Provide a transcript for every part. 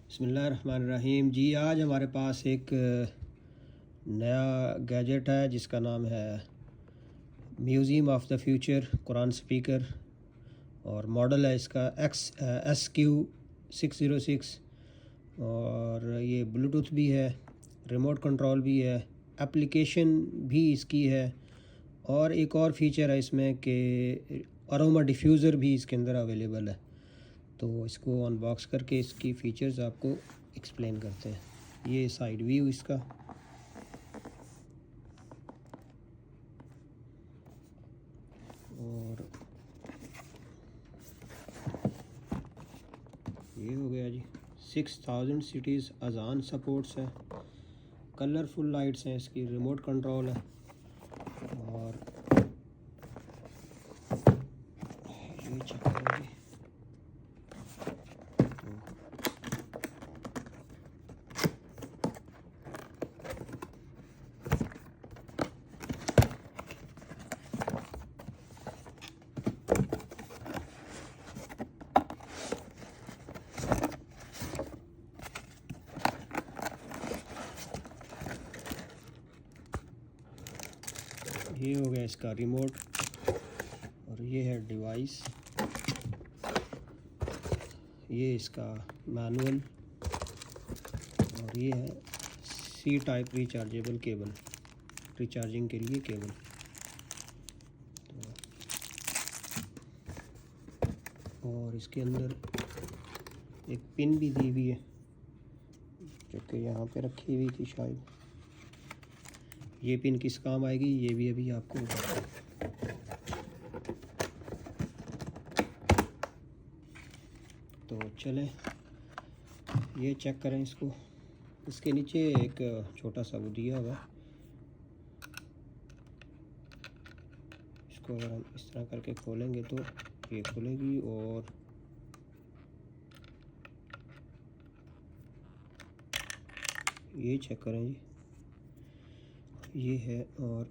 बिस्मिल्लाहिर्रहमानिर्रहीम। जी आज हमारे पास एक नया गैजेट है जिसका नाम है museum of the future Quran speaker और मॉडल है इसका XSQ606 और ये ब्लूटूथ भी है, रिमोट कंट्रोल भी है, एप्लीकेशन भी इसकी है और एक और फीचर है इसमें कि अरोमा डिफ्यूज़र भी इसके अंदर अवेलेबल है। तो इसको अनबॉक्स करके इसकी फ़ीचर्स आपको एक्सप्लेन करते हैं। ये साइड व्यू इसका, और ये हो गया जी 6000 सिटीज़ अजान सपोर्ट्स है, कलरफुल लाइट्स हैं इसकी, रिमोट कंट्रोल है और ये चेक करें जी। ये हो गया इसका रिमोट और ये है डिवाइस, ये इसका मैनुअल और ये है C type rechargeable cable, recharging के लिए केबल। और इसके अंदर एक पिन भी दी हुई है जो कि यहाँ पे रखी हुई थी शायद। ये पिन किस काम आएगी ये भी अभी आपको बताता हूँ। तो चलें ये चेक करें इसको। इसके नीचे एक छोटा सा वो दिया हुआ है, इसको अगर हम इस तरह करके खोलेंगे तो ये खुलेगी और ये चेक करें जी, ये है। और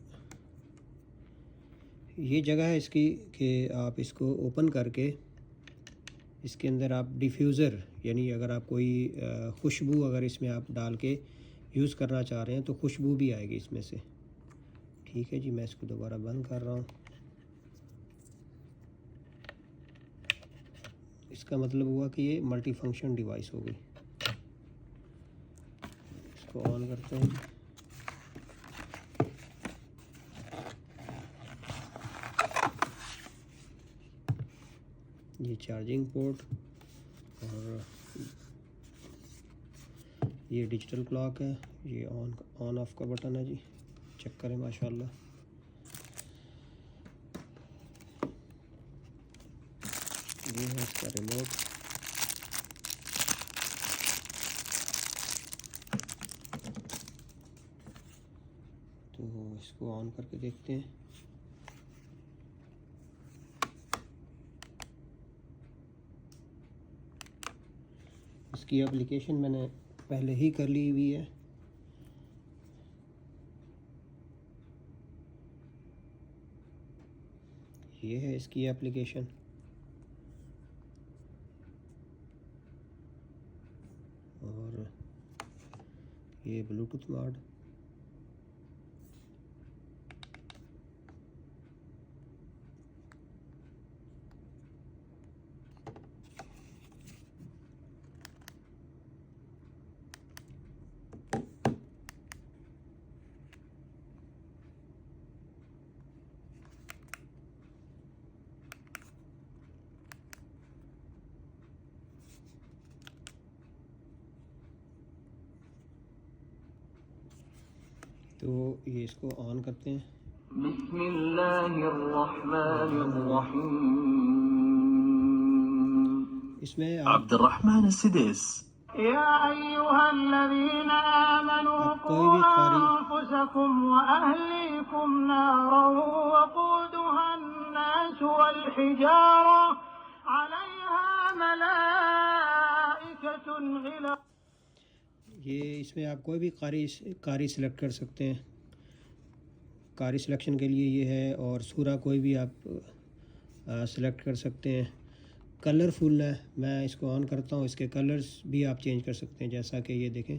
ये जगह है इसकी कि आप इसको ओपन करके इसके अंदर आप डिफ्यूज़र यानी अगर आप कोई खुशबू अगर इसमें आप डाल के यूज़ करना चाह रहे हैं तो खुशबू भी आएगी इसमें से। ठीक है जी, मैं इसको दोबारा बंद कर रहा हूँ। इसका मतलब हुआ कि ये मल्टी फंक्शन डिवाइस हो गई। इसको ऑन करते हैं। ये चार्जिंग पोर्ट और ये डिजिटल क्लॉक है, ये ऑन ऑफ का बटन है जी, चेक करें माशाल्लाह। ये है इसका रिमोट, तो इसको ऑन करके देखते हैं। इसकी एप्लीकेशन मैंने पहले ही कर ली हुई है। ये है इसकी एप्लीकेशन और ये ब्लूटूथ मोड। तो ये इसको ऑन करते हैं। बिस्मिल्लाहिर्रहमानिर्रहीम। इसमें अब्दुर्रहमान सिदिस। या अय्युहल्लज़ीना आमनू क़ू अंफुसकुम व अहलीकुम नारन वक़ूदुहन-नास वल हिजारा अलैहा मलाइकतुन ग़िलाज़। ये इसमें आप कोई भी कारी सिलेक्ट कर सकते हैं। कारी सिलेक्शन के लिए ये है और सूरा कोई भी आप सिलेक्ट कर सकते हैं। कलरफुल है। मैं इसको ऑन करता हूँ, इसके कलर्स भी आप चेंज कर सकते हैं, जैसा कि ये देखें।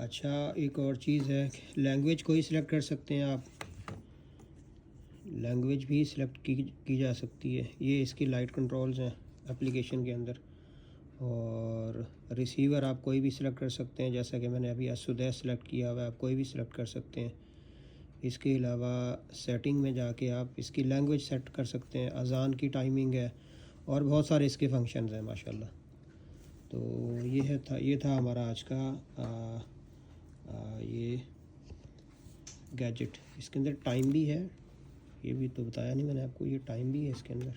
अच्छा, एक और चीज़ है, लैंग्वेज कोई सिलेक्ट कर सकते हैं आप, लैंग्वेज भी सिलेक्ट की जा सकती है। ये इसकी लाइट कंट्रोल्स हैं एप्लीकेशन के अंदर। और रिसीवर आप कोई भी सिलेक्ट कर सकते हैं, जैसा कि मैंने अभी असुदैस सिलेक्ट किया हुआ है, आप कोई भी सिलेक्ट कर सकते हैं। इसके अलावा सेटिंग में जाके आप इसकी लैंग्वेज सेट कर सकते हैं, अज़ान की टाइमिंग है और बहुत सारे इसके फंक्शंस हैं माशाल्लाह। तो ये था हमारा आज का ये गैजेट। इसके अंदर टाइम भी है, ये भी तो बताया नहीं मैंने आपको, ये टाइम भी है इसके अंदर।